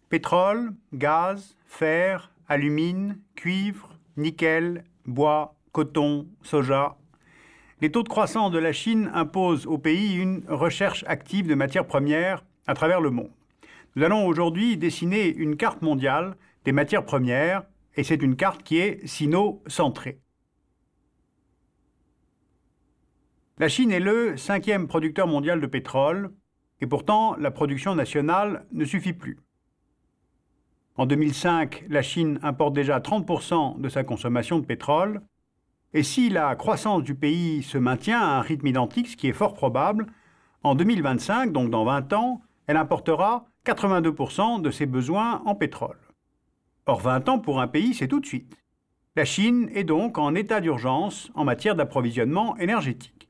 Pétrole, gaz, fer, alumine, cuivre, nickel, bois, coton, soja. Les taux de croissance de la Chine imposent au pays une recherche active de matières premières à travers le monde. Nous allons aujourd'hui dessiner une carte mondiale des matières premières, et c'est une carte qui est sino-centrée. La Chine est le 5e producteur mondial de pétrole, et pourtant la production nationale ne suffit plus. En 2005, la Chine importe déjà 30% de sa consommation de pétrole, et si la croissance du pays se maintient à un rythme identique, ce qui est fort probable, en 2025, donc dans 20 ans, elle importera 82% de ses besoins en pétrole. Or, 20 ans pour un pays, c'est tout de suite. La Chine est donc en état d'urgence en matière d'approvisionnement énergétique.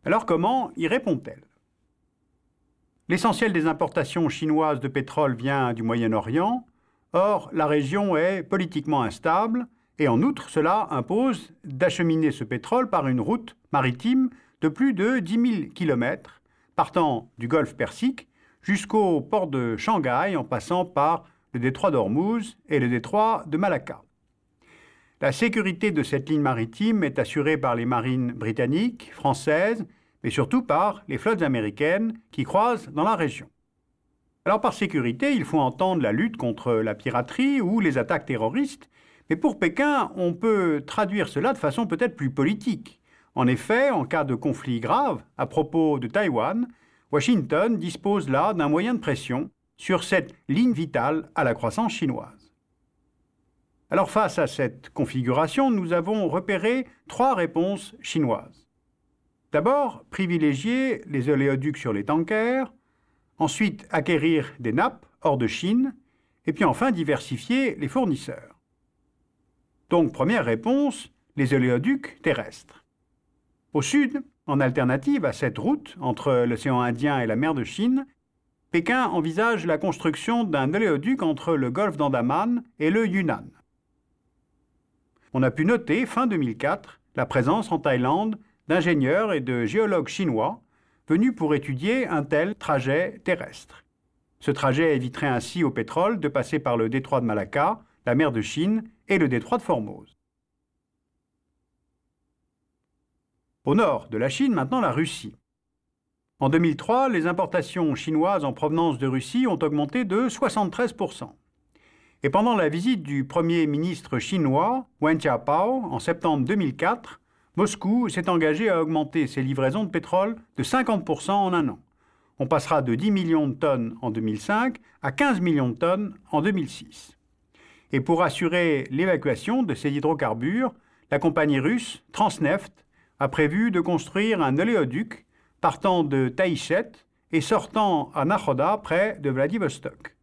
Alors comment y répond-elle? L'essentiel des importations chinoises de pétrole vient du Moyen-Orient. Or, la région est politiquement instable et en outre, cela impose d'acheminer ce pétrole par une route maritime de plus de 10 000 km, partant du golfe Persique jusqu'au port de Shanghai en passant par le détroit d'Ormuz et le détroit de Malacca. La sécurité de cette ligne maritime est assurée par les marines britanniques, françaises, mais surtout par les flottes américaines qui croisent dans la région. Alors par sécurité, il faut entendre la lutte contre la piraterie ou les attaques terroristes, mais pour Pékin, on peut traduire cela de façon peut-être plus politique. En effet, en cas de conflit grave à propos de Taïwan, Washington dispose là d'un moyen de pression sur cette ligne vitale à la croissance chinoise. Alors face à cette configuration, nous avons repéré 3 réponses chinoises. D'abord, privilégier les oléoducs sur les tankers, ensuite acquérir des nappes hors de Chine, et puis enfin diversifier les fournisseurs. Donc première réponse, les oléoducs terrestres. Au sud, en alternative à cette route entre l'océan Indien et la mer de Chine, Pékin envisage la construction d'un oléoduc entre le golfe d'Andaman et le Yunnan. On a pu noter, fin 2004, la présence en Thaïlande d'ingénieurs et de géologues chinois venus pour étudier un tel trajet terrestre. Ce trajet éviterait ainsi au pétrole de passer par le détroit de Malacca, la mer de Chine et le détroit de Formose. Au nord de la Chine, maintenant la Russie. En 2003, les importations chinoises en provenance de Russie ont augmenté de 73%. Et pendant la visite du Premier ministre chinois, Wen Jiabao, en septembre 2004, Moscou s'est engagé à augmenter ses livraisons de pétrole de 50% en un an. On passera de 10 millions de tonnes en 2005 à 15 millions de tonnes en 2006. Et pour assurer l'évacuation de ces hydrocarbures, la compagnie russe Transneft a prévu de construire un oléoduc partant de Taïchet et sortant à Nakhoda près de Vladivostok.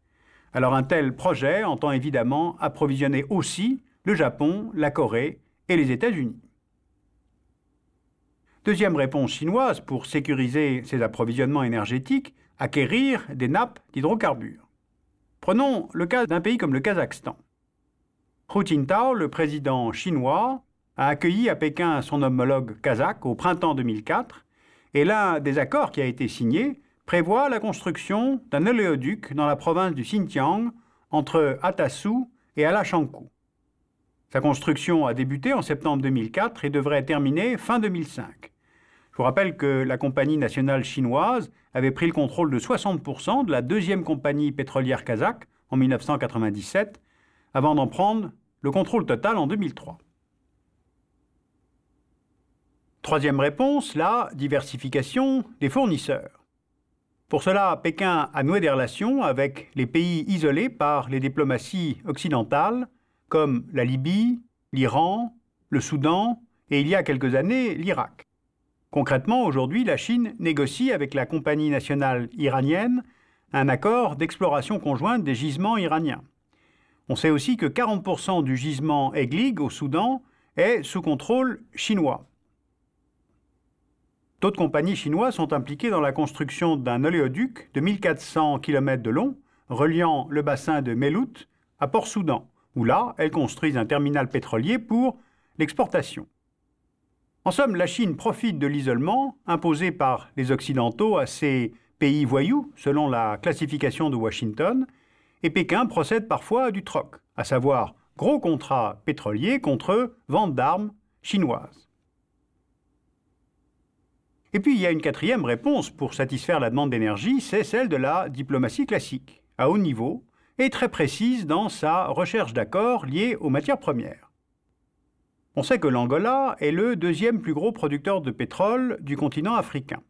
Alors un tel projet entend évidemment approvisionner aussi le Japon, la Corée et les États-Unis. Deuxième réponse chinoise pour sécuriser ses approvisionnements énergétiques, acquérir des nappes d'hydrocarbures. Prenons le cas d'un pays comme le Kazakhstan. Hu Jintao, le président chinois, a accueilli à Pékin son homologue kazakh au printemps 2004, et l'un des accords qui a été signé prévoit la construction d'un oléoduc dans la province du Xinjiang entre Atassou et Alachankou. Sa construction a débuté en septembre 2004 et devrait terminer fin 2005. Je vous rappelle que la compagnie nationale chinoise avait pris le contrôle de 60% de la deuxième compagnie pétrolière kazakh en 1997, avant d'en prendre le contrôle total en 2003. Troisième réponse, la diversification des fournisseurs. Pour cela, Pékin a noué des relations avec les pays isolés par les diplomaties occidentales, comme la Libye, l'Iran, le Soudan et il y a quelques années, l'Irak. Concrètement, aujourd'hui, la Chine négocie avec la compagnie nationale iranienne un accord d'exploration conjointe des gisements iraniens. On sait aussi que 40% du gisement Eglig au Soudan est sous contrôle chinois. D'autres compagnies chinoises sont impliquées dans la construction d'un oléoduc de 1400 km de long, reliant le bassin de Melout à Port-Soudan, où là, elles construisent un terminal pétrolier pour l'exportation. En somme, la Chine profite de l'isolement imposé par les Occidentaux à ces pays voyous, selon la classification de Washington, et Pékin procède parfois à du troc, à savoir gros contrats pétroliers contre vente d'armes chinoises. Et puis il y a une quatrième réponse pour satisfaire la demande d'énergie, c'est celle de la diplomatie classique, à haut niveau, et très précise dans sa recherche d'accords liés aux matières premières. On sait que l'Angola est le deuxième plus gros producteur de pétrole du continent africain.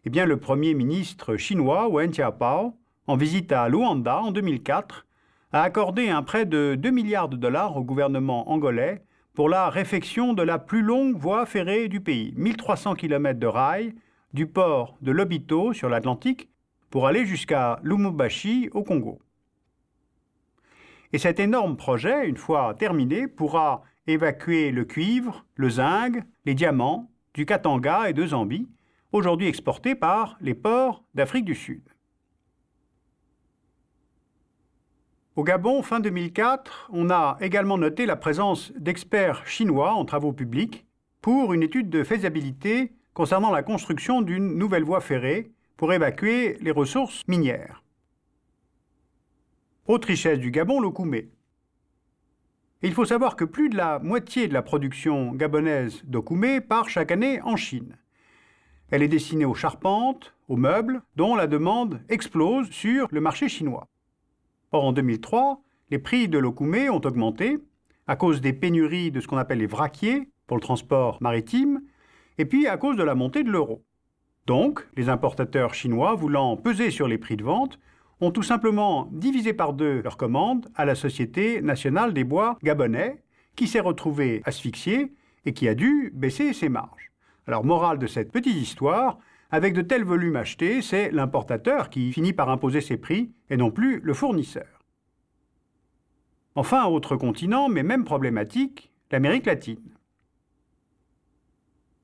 Eh bien, le premier ministre chinois, Wen Jiabao, en visite à Luanda en 2004, a accordé un prêt de 2 milliards de dollars au gouvernement angolais pour la réfection de la plus longue voie ferrée du pays, 1300 km de rails, du port de Lobito sur l'Atlantique pour aller jusqu'à Lubumbashi au Congo. Et cet énorme projet, une fois terminé, pourra évacuer le cuivre, le zinc, les diamants du Katanga et de Zambie, aujourd'hui exportés par les ports d'Afrique du Sud. Au Gabon, fin 2004, on a également noté la présence d'experts chinois en travaux publics pour une étude de faisabilité concernant la construction d'une nouvelle voie ferrée pour évacuer les ressources minières. Autre richesse du Gabon, l'Okoumé. Il faut savoir que plus de la moitié de la production gabonaise d'Okoumé part chaque année en Chine. Elle est destinée aux charpentes, aux meubles, dont la demande explose sur le marché chinois. Or, en 2003, les prix de l'Okoumé ont augmenté à cause des pénuries de ce qu'on appelle les vraquiers pour le transport maritime, et puis à cause de la montée de l'euro. Donc, les importateurs chinois, voulant peser sur les prix de vente, ont tout simplement divisé par deux leurs commandes à la Société nationale des bois gabonais, qui s'est retrouvée asphyxiée et qui a dû baisser ses marges. Alors, morale de cette petite histoire, avec de tels volumes achetés, c'est l'importateur qui finit par imposer ses prix et non plus le fournisseur. Enfin, autre continent, mais même problématique, l'Amérique latine.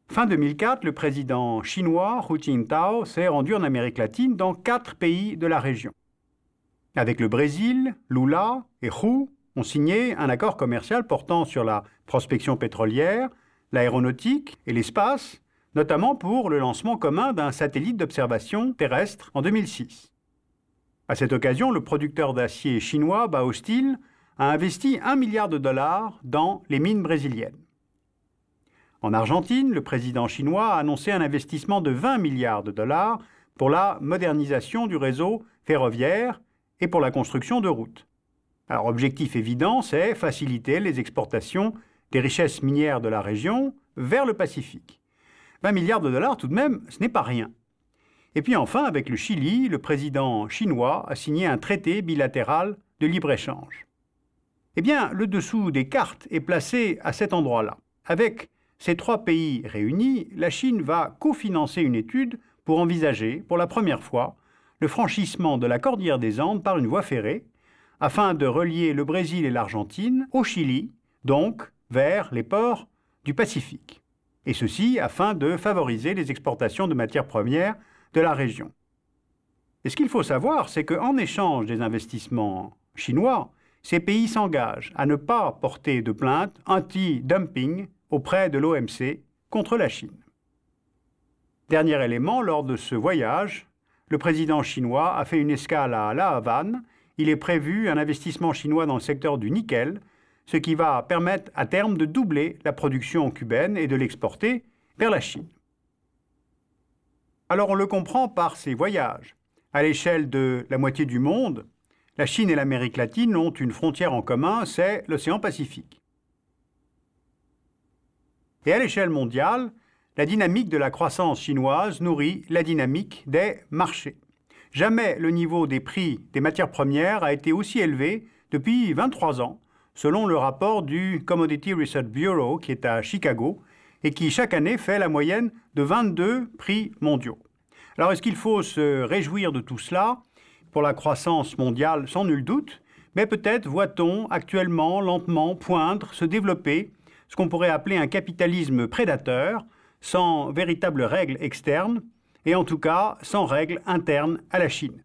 Fin 2004, le président chinois Hu Jintao s'est rendu en Amérique latine dans 4 pays de la région. Avec le Brésil, Lula et Hu ont signé un accord commercial portant sur la prospection pétrolière, l'aéronautique et l'espace, notamment pour le lancement commun d'un satellite d'observation terrestre en 2006. À cette occasion, le producteur d'acier chinois Baosteel a investi 1 milliard de dollars dans les mines brésiliennes. En Argentine, le président chinois a annoncé un investissement de 20 milliards de dollars pour la modernisation du réseau ferroviaire et pour la construction de routes. Alors, objectif évident, c'est faciliter les exportations des richesses minières de la région vers le Pacifique. 20 milliards de dollars, tout de même, ce n'est pas rien. Et puis enfin, avec le Chili, le président chinois a signé un traité bilatéral de libre-échange. Eh bien, le dessous des cartes est placé à cet endroit-là. Avec ces 3 pays réunis, la Chine va cofinancer une étude pour envisager, pour la première fois, le franchissement de la cordillère des Andes par une voie ferrée, afin de relier le Brésil et l'Argentine au Chili, donc vers les ports du Pacifique. Et ceci afin de favoriser les exportations de matières premières de la région. Et ce qu'il faut savoir, c'est qu'en échange des investissements chinois, ces pays s'engagent à ne pas porter de plainte anti-dumping auprès de l'OMC contre la Chine. Dernier élément, lors de ce voyage, le président chinois a fait une escale à La Havane. Il est prévu un investissement chinois dans le secteur du nickel, ce qui va permettre à terme de doubler la production cubaine et de l'exporter vers la Chine. Alors on le comprend par ces voyages. À l'échelle de la moitié du monde, la Chine et l'Amérique latine ont une frontière en commun, c'est l'océan Pacifique. Et à l'échelle mondiale, la dynamique de la croissance chinoise nourrit la dynamique des marchés. Jamais le niveau des prix des matières premières a été aussi élevé depuis 23 ans, selon le rapport du Commodity Research Bureau qui est à Chicago et qui chaque année fait la moyenne de 22 prix mondiaux. Alors est-ce qu'il faut se réjouir de tout cela? Pour la croissance mondiale, sans nul doute, mais peut-être voit-on actuellement lentement poindre, se développer ce qu'on pourrait appeler un capitalisme prédateur, sans véritable règles externes, et en tout cas sans règles internes à la Chine.